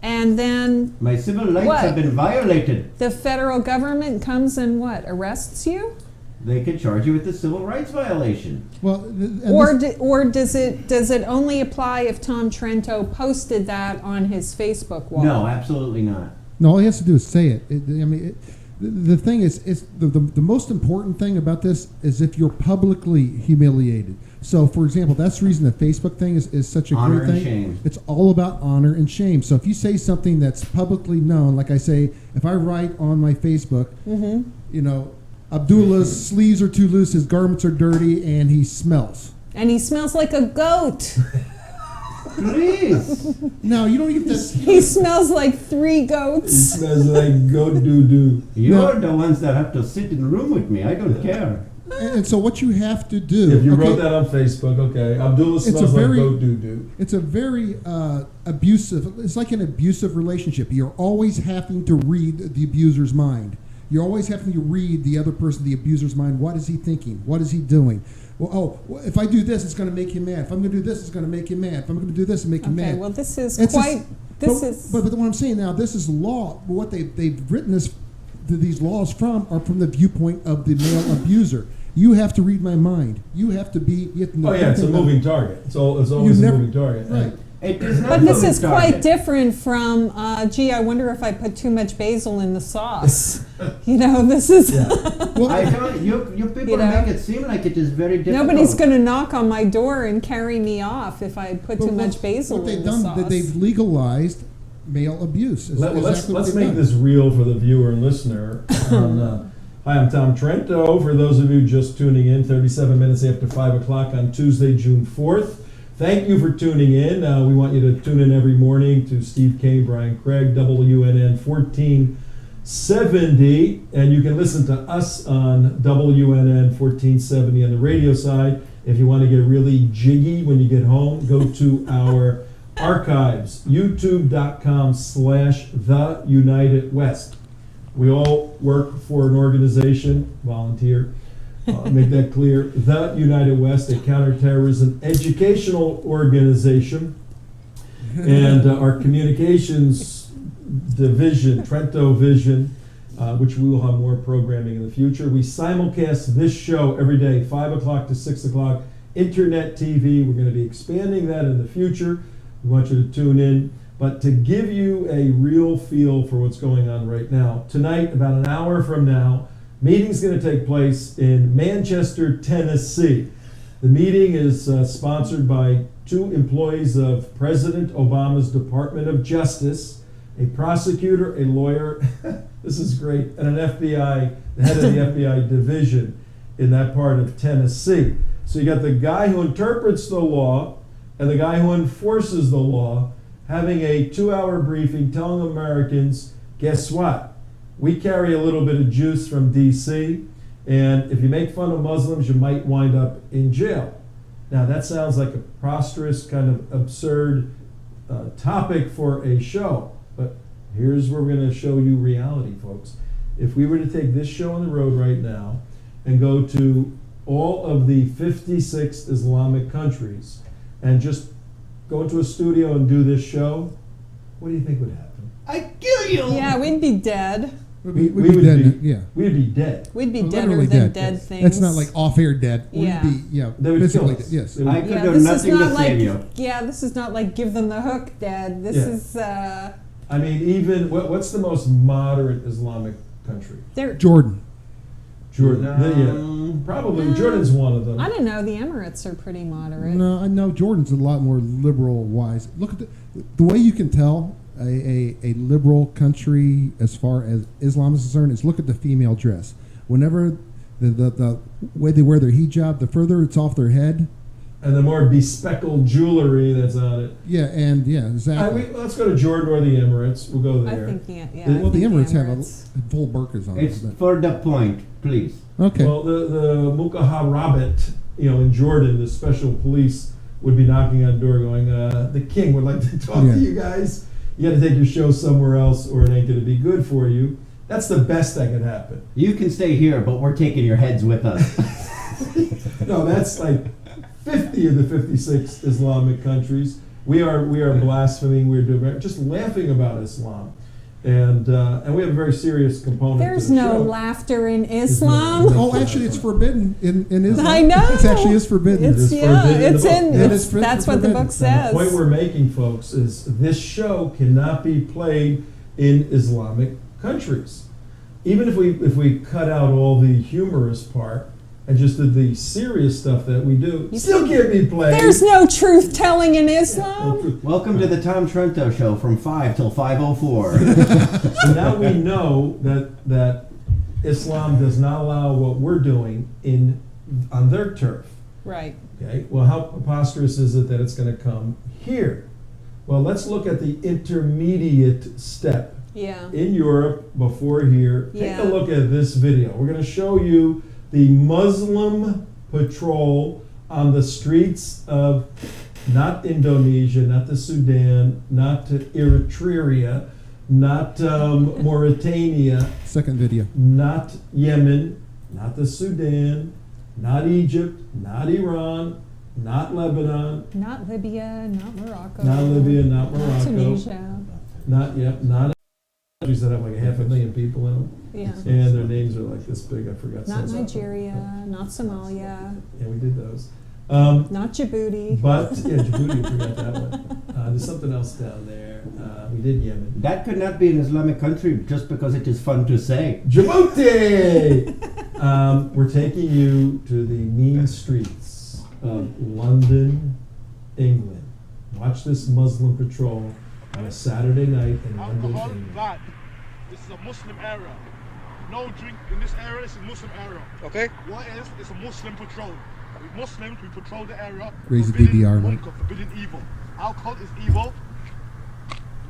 And then My civil rights What? have been violated. the federal government comes and what? Arrests you? They can charge you with a civil rights violation. Well, and Or does it only apply if Tom Trento posted that on his Facebook wall? No, absolutely not. no, all he has to do is say it. The thing is, the most important thing about this is if you're publicly humiliated. So, for example, that's the reason the Facebook thing is such a Honor great and thing. shame. It's all about honor and shame. So if you say something that's publicly known, like I say, if I write on my Facebook, you know, Abdullah's sleeves are too loose, his garments are dirty, and he smells. And he smells like a goat. Please. No, you don't even. He smells like 3 goats. Smells like goat doo-doo. You're the ones that have to sit in the room with me. I don't care. And so what you have to do. If you okay, wrote that on Facebook, okay, Abdullah It's a smells like very- goat doo-doo. It's a very abusive. It's like an abusive relationship. You're always having to read the abuser's mind. You're always having to read the other person, the abuser's mind. What is he thinking? What is he doing? Well, if I do this, it's going to make him mad. If I'm going to do this, it's going to make him mad. If I'm going to do this, and make him Okay, mad. well, this is It's quite. just- This but, is. But what I'm saying now, this is law. What they've written these laws from are from the viewpoint of the male abuser. You have to read my mind. You have to be. You have to know Oh yeah, it's a everything about- moving target. It's always never- a moving target. Right. It is not But this moving is target. quite different from. Gee, I wonder if I put too much basil in the sauce. You know, this is. Well, I don't, you people You know? make it seem like it is very difficult. Nobody's going to knock on my door and carry me off if I put too much basil what in they've the done, sauce. that they've legalized male abuse. Is Let's exactly what they've make done. this real for the viewer and listener. Hi, I'm Tom Trento. For those of you just tuning in, 37 minutes after 5 o'clock on Tuesday, June 4th. Thank you for tuning in. We want you to tune in every morning to Steve Kane, Brian Craig, WNN 1470. And you can listen to us on WNN 1470 on the radio side. If you want to get really jiggy when you get home, go to our archives, youtube.com/The United West. We all work for an organization, volunteer, make that clear, The United West, a counterterrorism educational organization. And our communications division, TrentoVision, which we will have more programming in the future. We simulcast this show every day, 5 o'clock to 6 o'clock, internet TV. We're going to be expanding that in the future. We want you to tune in. But to give you a real feel for what's going on right now, tonight, about an hour from now, meeting's going to take place in Manchester, Tennessee. The meeting is sponsored by 2 employees of President Obama's Department of Justice, a prosecutor, a lawyer, this is great, and an FBI, the head of the FBI division in that part of Tennessee. So you got the guy who interprets the law and the guy who enforces the law having a 2-hour briefing telling Americans, guess what? We carry a little bit of juice from DC, and if you make fun of Muslims, you might wind up in jail. Now that sounds like a preposterous, kind of absurd topic for a show, but here's where we're going to show you reality, folks. If we were to take this show on the road right now and go to all of the 56 Islamic countries and just go into a studio and do this show, what do you think would happen? I kill you. Yeah, we'd be dead. We'd be dead. Yeah. We'd be dead. We'd be Literally deader than dead. dead things. It's not like off-air dead. Yeah. We'd be, They would physically kill us. dead. Yes. They would- I could Yeah, do this is nothing to not like. save you. Yeah, this is not like give them the hook, Dad. This Yeah. is. I mean, even what's the most moderate Islamic country? They're. Jordan. Jordan. No. Probably Jordan's one of them. I don't know. The Emirates are pretty moderate. No, I know Jordan's a lot more liberal-wise. Look at the way you can tell a liberal country as far as Islam is concerned is look at the female dress. Whenever the way they wear their hijab, the further it's off their head. And the more bespeckled jewelry that's on it. Yeah, and yeah, exactly. Let's go to Jordan or the Emirates. We'll go I there. think yeah. Well, the Emirates have Emirates. full burqas on. It's but- for the point, please. okay. Well, the Mukaha Rabbit in Jordan, the special police would be knocking on the door going, the king would like to talk to you guys. You got to take your show somewhere else or it ain't going to be good for you. That's the best that could happen. You can stay here, but we're taking your heads with us. No, that's like 50 of the 56 Islamic countries. We are blaspheming. We're doing just laughing about Islam, and we have a very serious component. There's to the no show. laughter in Islam. Oh, actually, it's forbidden in Islam. I know. It actually is forbidden. It's forbidden in the book. It is that's what the forbidden. book And says. the point we're making, folks, is this show cannot be played in Islamic countries. Even if we cut out all the humorous part and just did the serious stuff that we do, still can't be played. There's no truth telling in Islam. Welcome to the Tom Trento Show from 5 till 5:04. So now we know that Islam does not allow what we're doing on their turf. Right. Okay. Well, how preposterous is it that it's going to come here? Well, let's look at the intermediate step. Yeah. In Europe, before here, take Yeah. a look at this video. We're going to show you the Muslim patrol on the streets of not Indonesia, not the Sudan, not Eritrea, not Mauritania, Second video. not Yemen, not the Sudan, not Egypt, not Iran, not Lebanon, Not Libya, not Morocco. not Libya, not Not Morocco, Tunisia. not countries that have like 500,000 people in them. Yeah. And their names are like this big. I forgot. Not some. Nigeria, not Somalia, Yeah, we did those. not Djibouti. But yeah, Djibouti, I forgot that one. There's something else down there. We did Yemen. That could not be an Islamic country just because it is fun to say. Djibouti. We're taking you to the mean streets of London, England. Watch this Muslim patrol on a Saturday night in London, Alcohol, England. bad. This is a Muslim area. No drink in this area. This is Muslim area. Okay. What is? It's a Muslim patrol. We Muslims, we patrol the area. Raise the forbidding DVR, man. munkar, forbidden evil. Alcohol is evil.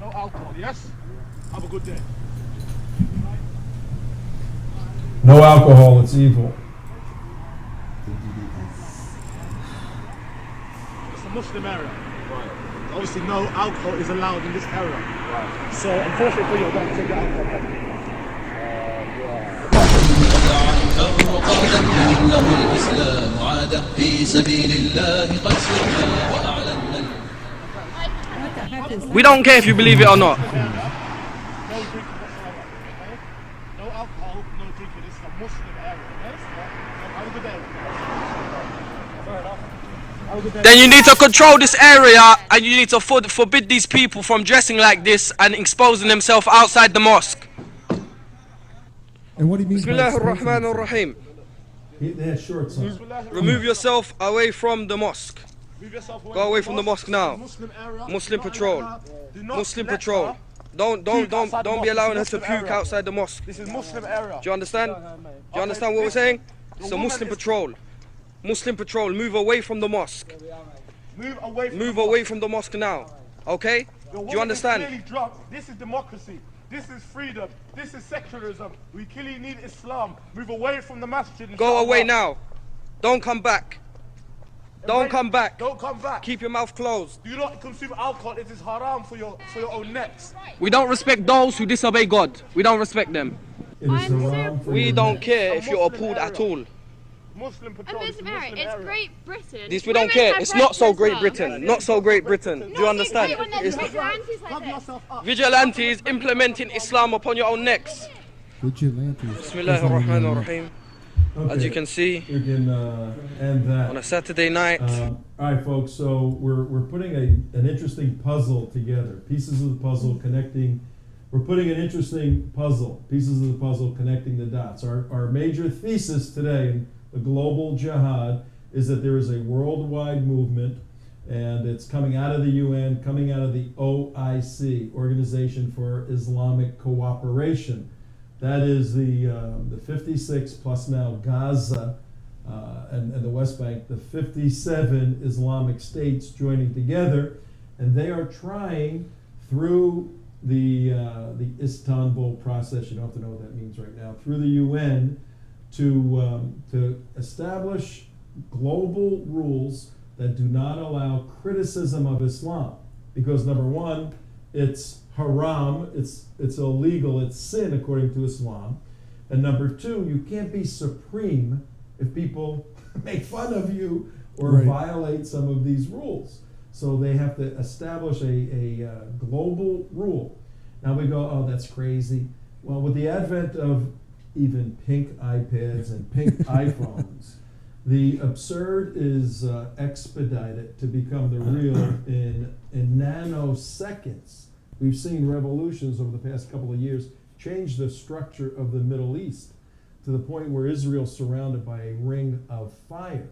No alcohol. Yes. Have a good day. No alcohol, it's evil. It's a Muslim area. Right. Obviously, no alcohol is allowed in this area. Right. So, unfortunately for you, I'm going to take the alcohol back. What the heck is that? We don't care if you believe it or not. No drinking whatsoever. Okay? No alcohol, no drinking. This is a Muslim area. Yes? Have a good day. Fair enough. Have a good day. Then you need to control this area and you need to forbid these people from dressing like this and exposing themselves outside the mosque. And what do you mean by Bismillah exposing ar-Rahman themselves? ar-Rahim. They had shorts on. Remove yourself away from the mosque. Move yourself away Go away from the mosque now. Muslim area. Muslim Do not patrol. let her- do not Muslim let patrol. her- Don't puke outside the be mosque. allowing her It's to a Muslim puke area. outside the mosque. This is Muslim area. Do you understand? Do you understand what we're listen, saying? the It's a woman Muslim is- patrol. Muslim patrol, move away from the mosque. Move away from Move the away mosque. from the mosque now. Okay? The Do woman you understand? Is clearly drunk. This is democracy. This is freedom. This is secularism. We clearly need Islam. Move away from the masjid. Go away inshallah. now. Don't come back. Don't come back. Don't come back. Keep your mouth closed. Do not consume alcohol. It is haram for your own necks. We don't respect those who disobey God. We don't respect them. It is haram for We your don't neck. care A if you're Muslim appalled at area. all. Muslim A patrol. Muslim area. It's Great Britain. This we don't Women care. have It's not so rights as Great well. Britain. Not so Great Britain. Do you understand? When there's It's vigilantes like Cover this. yourself up. vigilantes implementing Islam upon your own necks. Vigilantes. Bismillah ar-Rahman ar-Rahim. As Okay, you can see, we can end that. on a Saturday night. All right, folks. So we're putting an interesting puzzle together. Pieces of the puzzle connecting. We're putting an interesting puzzle. Pieces of the puzzle connecting the dots. Our major thesis today in the global jihad is that there is a worldwide movement, and it's coming out of the UN, coming out of the OIC, Organization for Islamic Cooperation. That is the 56 plus now Gaza and the West Bank, the 57 Islamic states joining together, and they are trying through the Istanbul process. You don't have to know what that means right now. Through the UN to establish global rules that do not allow criticism of Islam. Because number one, it's haram, it's illegal, it's sin according to Islam. And number two, you can't be supreme if people make fun of you or Right. violate some of these rules. So they have to establish a global rule. Now we go, oh, that's crazy. Well, with the advent of even pink iPads and pink iPhones, the absurd is expedited to become the real in nanoseconds. We've seen revolutions over the past couple of years change the structure of the Middle East to the point where Israel's surrounded by a ring of fire.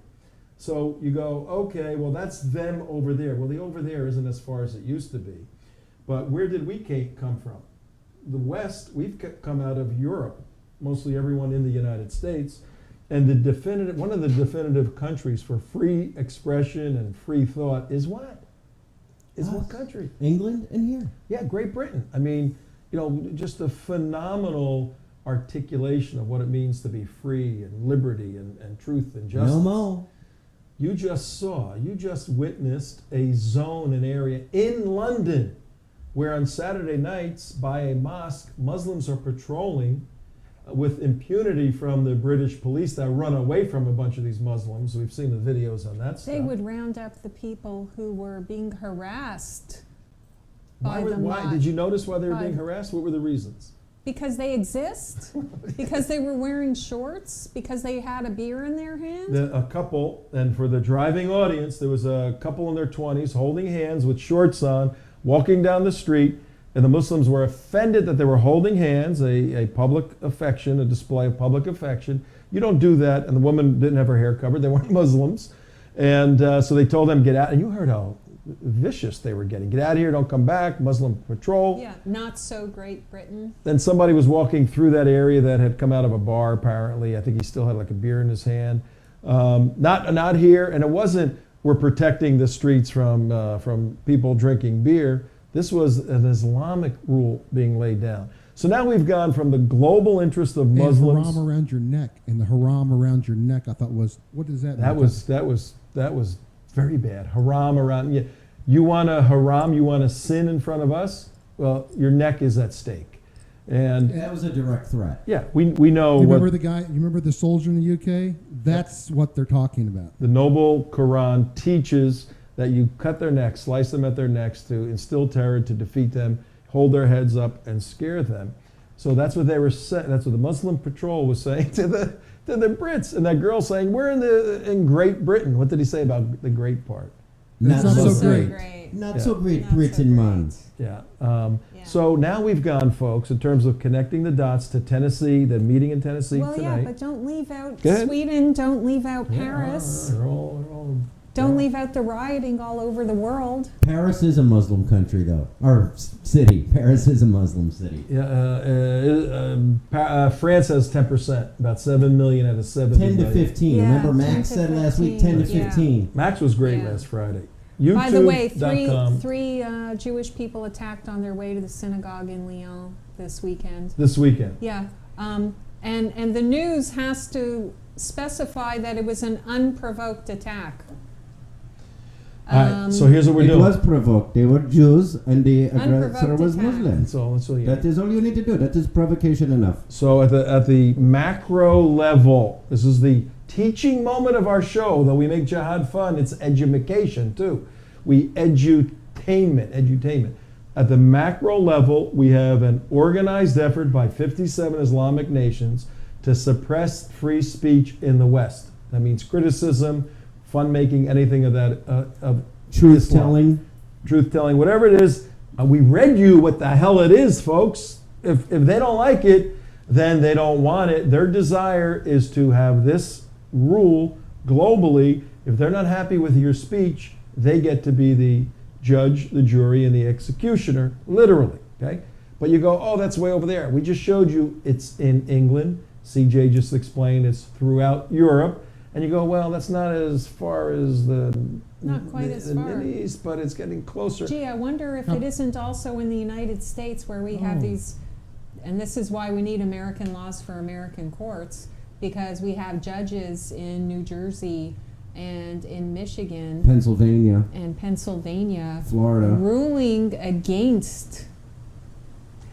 So you go, okay, well, that's them over there. Well, the over there isn't as far as it used to be. But where did we come from? The West, we've come out of Europe, mostly everyone in the United States. And one of the definitive countries for free expression and free thought is what? Is what country? England and here. Yeah, Great Britain. I mean, just a phenomenal articulation of what it means to be free and liberty and truth and justice. No more. You just witnessed a zone, an area in London where on Saturday nights by a mosque, Muslims are patrolling with impunity from the British police that run away from a bunch of these Muslims. We've seen the videos on that stuff. They would round up the people who were being harassed by the Why? mob. Did you notice why they were By- being harassed? What were the reasons? Because they exist? Because they were wearing shorts? Because they had a beer in their hand? A couple, and for the driving audience, there was a couple in their 20s holding hands with shorts on, walking down the street, and the Muslims were offended that they were holding hands, a public affection, a display of public affection. You don't do that, and the woman didn't have her hair covered. They weren't Muslims. And so they told them, get out. And you heard how vicious they were getting. Get out of here, don't come back, Muslim patrol. Yeah, not so Great Britain. Then somebody was walking through that area that had come out of a bar, apparently. I think he still had like a beer in his hand. Not here, and it wasn't, we're protecting the streets from people drinking beer. This was an Islamic rule being laid down. So now we've gone from the global interest of Muslims. And haram around your neck, and the haram around your neck, I thought was, what does that mean? That was very bad. Haram around you want to haram, you want to sin in front of us? Well, your neck is at stake. And That was a direct threat. yeah, we know You what remember the guy? You remember the soldier in the UK? That's what they're talking about. the noble Quran teaches, that you cut their necks, slice them at their necks to instill terror, to defeat them, hold their heads up and scare them. So that's what they were saying. That's what the Muslim patrol was saying to the Brits. And that girl saying, "We're in Great Britain." What did he say about the great part? It's not so great. Not Yeah. so great, Not so Britain, great. man. Yeah. Yeah. So now we've gone, folks, in terms of connecting the dots to Tennessee, the meeting in Tennessee Well, tonight. yeah, but don't leave out Go ahead. Sweden, don't leave out Yeah, Paris, they're all don't leave out the rioting all over the world. Paris is a Muslim country, though. Or city. Paris is a Muslim city. France has 10%, about 7 million out of 70 10 to million. 15. Yeah, Remember 10 Max to said last week 10 to 15, yeah. 15. Max was great Yeah. last Friday. By the way, YouTube.com three Jewish people attacked on their way to the synagogue in Lyon this weekend. this weekend. Yeah, and the news has to specify that it was an unprovoked attack. All right, so here's what we're It doing. was provoked. They were Jews and the aggressor Unprovoked was attack. Muslim. That's all you That need. is all you need to do. That is provocation enough. So at the macro level, this is the teaching moment of our show. Though we make jihad fun, it's education too. We edutainment. At the macro level, we have an organized effort by 57 Islamic nations to suppress free speech in the West. That means criticism, fun making, anything of that of Truth Islam. Truth-telling, whatever it is. We read you what the hell it is, folks. If they don't like it, then they don't want it. Their desire is to have this rule globally. If they're not happy with your speech, they get to be the judge, the jury, and the executioner, literally. Okay? But you go, oh, that's way over there. We just showed you it's in England. CJ just explained it's throughout Europe. And you go, well, that's not as far as Not quite as the far. Middle East, but it's getting closer. Gee, I wonder if it isn't also in the United States where we have these, and this is why we need American laws for American courts, because we have judges in New Jersey and in Michigan Pennsylvania, and Pennsylvania, Florida, ruling against.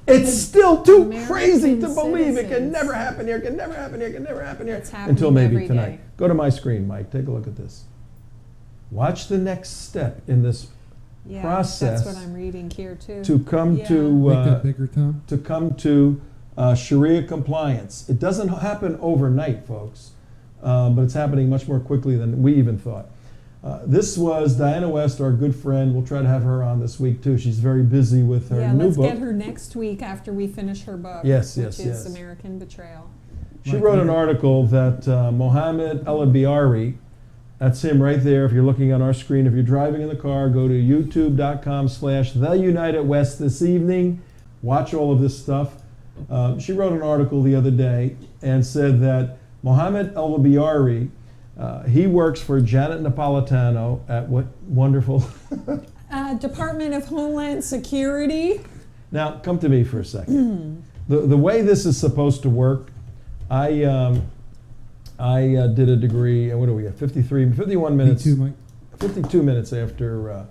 It's still too American crazy to believe it can citizens. never happen here, can never happen here, can never happen here. It's happening Until maybe every tonight. day. Go to my screen, Mike. Take a look at this. Watch the next step in this Yeah, process that's what I'm reading here too. to come Yeah. to Make that bigger, Tom. to come to Sharia compliance. It doesn't happen overnight, folks, but it's happening much more quickly than we even thought. This was Diana West, our good friend. We'll try to have her on this week too. She's very busy with her Yeah, new let's book. get her next week after we finish her book. Yes, which yes, is yes. American Betrayal. She wrote an article that Mohammed El-Biari, that's him right there. If you're looking on our screen, if you're driving in the car, go to youtube.com/The United West this evening. Watch all of this stuff. She wrote an article the other day and said that Mohammed El-Biari, he works for Janet Napolitano at what wonderful. Department of Homeland Security. Now, come to me for a second. The way this is supposed to work, I did a degree, and what do we have, 51 minutes. 52, Mike. 52 minutes after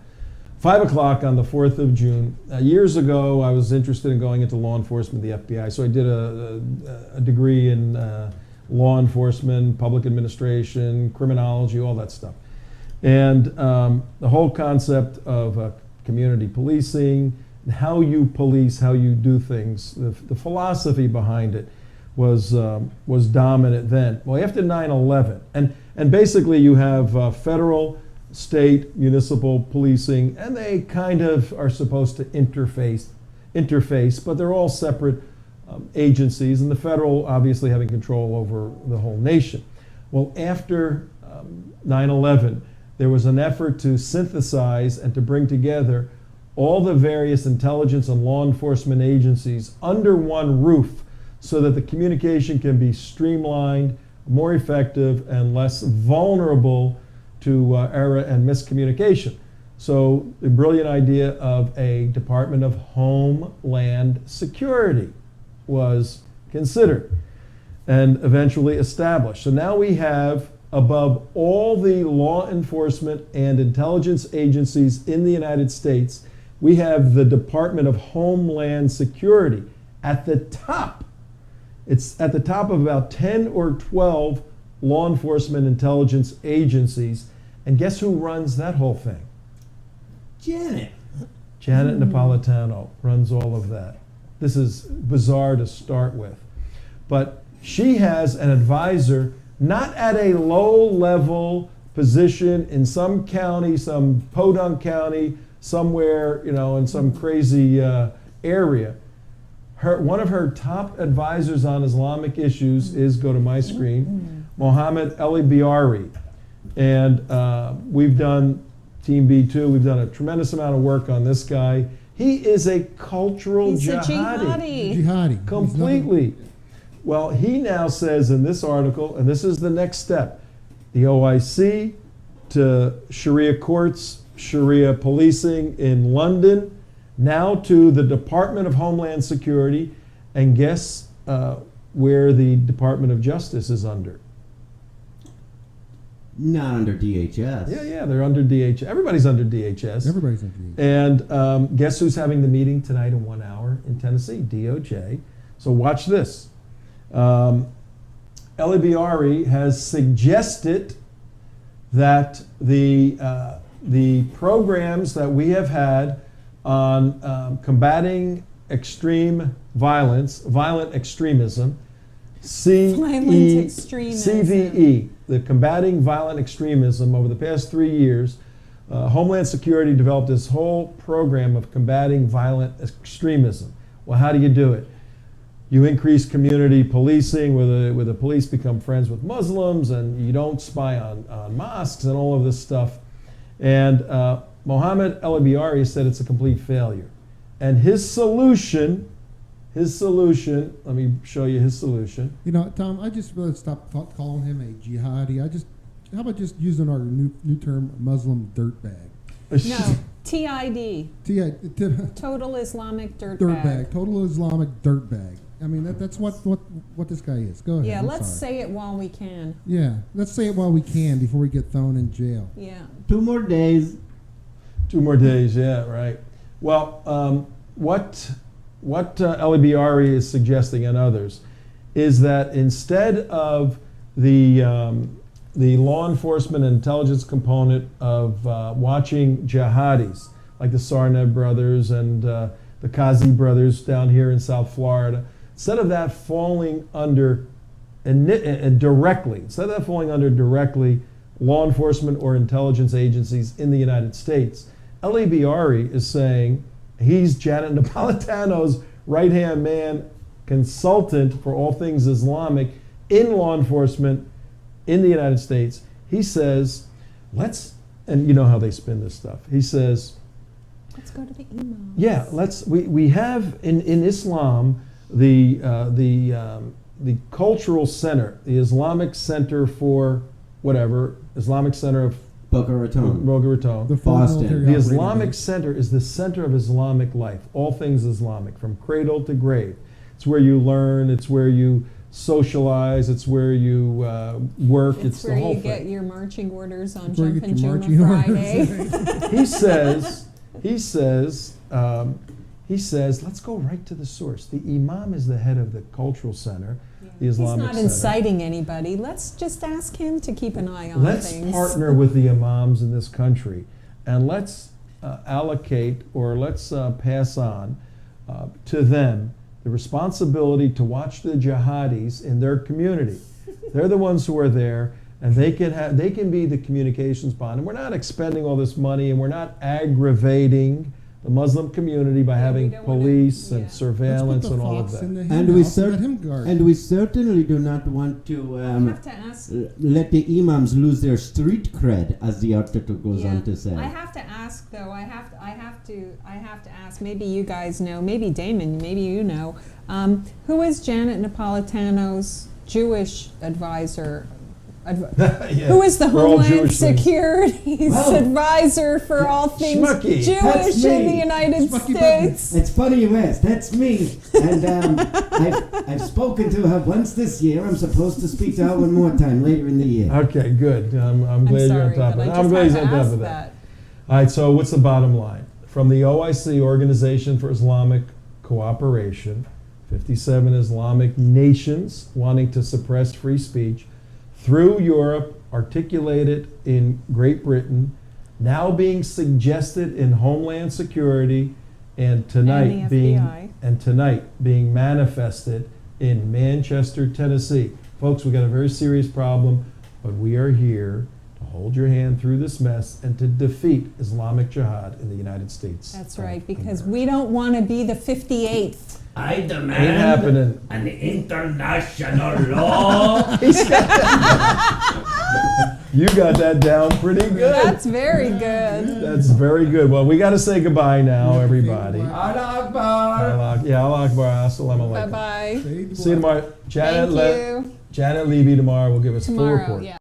5 o'clock on the 4th of June. Years ago, I was interested in going into law enforcement, the FBI, so I did a degree in law enforcement, public administration, criminology, all that stuff. And the whole concept of community policing, how you police, how you do things, the philosophy behind it was dominant then. Well, after 9/11, and basically you have federal, state, municipal policing, and they kind of are supposed to interface, but they're all separate agencies, and the federal obviously having control over the whole nation. Well, after 9/11, there was an effort to synthesize and to bring together all the various intelligence and law enforcement agencies under one roof so that the communication can be streamlined, more effective, and less vulnerable to error and miscommunication. So the brilliant idea of a Department of Homeland Security was considered and eventually established. So now we have, above all the law enforcement and intelligence agencies in the United States, we have the Department of Homeland Security at the top. It's at the top of about 10 or 12 law enforcement intelligence agencies. And guess who runs that whole thing? Janet. Janet Napolitano runs all of that. This is bizarre to start with. But she has an advisor, not at a low-level position in some county, some podunk county, somewhere, in some crazy area. One of her top advisors on Islamic issues is, go to my screen, Mohammed El-Biari. And we've done, Team B2, we've done a tremendous amount of work on this guy. He is a cultural He's jihadi. a Jihadi. Completely. Well, he now says in this article, and this is the next step, the OIC to Sharia courts, Sharia policing in London, now to the Department of Homeland Security, and guess where the Department of Justice is under? Not under DHS. Yeah, they're under DHS. Everybody's under DHS. Everybody's under DHS. And guess who's having the meeting tonight in 1 hour in Tennessee? DOJ. So watch this. El-Biari has suggested that the programs that we have had on combating extreme violence, violent extremism, Violent extremism. CVE, the Combating Violent Extremism, over the past 3 years, Homeland Security developed this whole program of combating violent extremism. Well, how do you do it? You increase community policing, where the police become friends with Muslims, and you don't spy on mosques and all of this stuff. And Mohammed El-Biari said it's a complete failure. And his solution, let me show you his solution. Tom, I just really stopped calling him a jihadi. How about just using our new term, Muslim dirtbag? No, TID. Total Total Islamic Dirtbag. Total Islamic dirtbag. I mean, that's what this guy is. Go ahead. Yeah, I'm let's sorry. say it while we can. Yeah, let's say it while we can before we get thrown in jail. Yeah. 2 more days. 2 more days, yeah, right. Well, what Elibiari is suggesting and others is that instead of the law enforcement and intelligence component of watching jihadis, like the Sarneb brothers and the Kazi brothers down here in South Florida, instead of that falling under directly law enforcement or intelligence agencies in the United States, Elibiari is saying he's Janet Napolitano's right-hand man, consultant for all things Islamic in law enforcement in the United States. He says, and you know how they spin this stuff. He says, Let's go to the imams. yeah, we have in Islam the cultural center, the Islamic Center for whatever, Islamic Center of Boca Raton. The full Boston. military The operating Islamic base. Center is the center of Islamic life, all things Islamic, from cradle to grave. It's where you learn, it's where you socialize, it's where you work, it's the where whole you get thing. your marching orders on It's where you Jumpin' get your June marching Friday. He says, let's go right to the source. The Imam is the head of the cultural center, the He's Islamic not Center. inciting anybody. Let's just ask him to keep an eye on Let's things. partner with the imams in this country, and let's allocate or let's pass on to them the responsibility to watch the jihadis in their community. They're the ones who are there, and they can be the communications bond. And we're not expending all this money, and we're not aggravating the Muslim community by having don't wanna- police yeah. and surveillance and all of that. And we certainly do not want to I have to ask. let the imams lose their street cred, as the article goes on to say. I have to ask though. I have to ask. Maybe you guys know. Maybe Damon. Maybe you know. Who is Janet Napolitano's Jewish advisor? Yeah, Who is the we're all Homeland Jewish things. Security's Well, advisor for all things Schmucky. That's Jewish in me. the United Schmucky States? It's funny you ask. That's me. And I've spoken to her once this year. I'm supposed to speak to her one more time later in the year. Okay, good. I'm I'm glad you're on sorry, top but of I it. I'm just glad have he's to on top ask of that. All right, so what's the bottom line? From the OIC, Organization for Islamic Cooperation, 57 Islamic nations wanting to suppress free speech, through Europe, articulated in Great Britain, now being suggested in Homeland Security, and tonight being manifested in Manchester, Tennessee. Folks, we got a very serious problem, but we are here to hold your hand through this mess and to defeat Islamic Jihad in the United States. That's right, because we don't want to be the 58th. I Ain't demand happening. an international law. You got that down pretty good. That's very good. That's very good. Well, we got to say goodbye now, everybody. Allah Akbar. Yeah, Allah Akbar. Assalamu Bye alaikum. bye. Fade See you tomorrow. Thank you. Janet Levy tomorrow will give us full Tomorrow, report. yeah.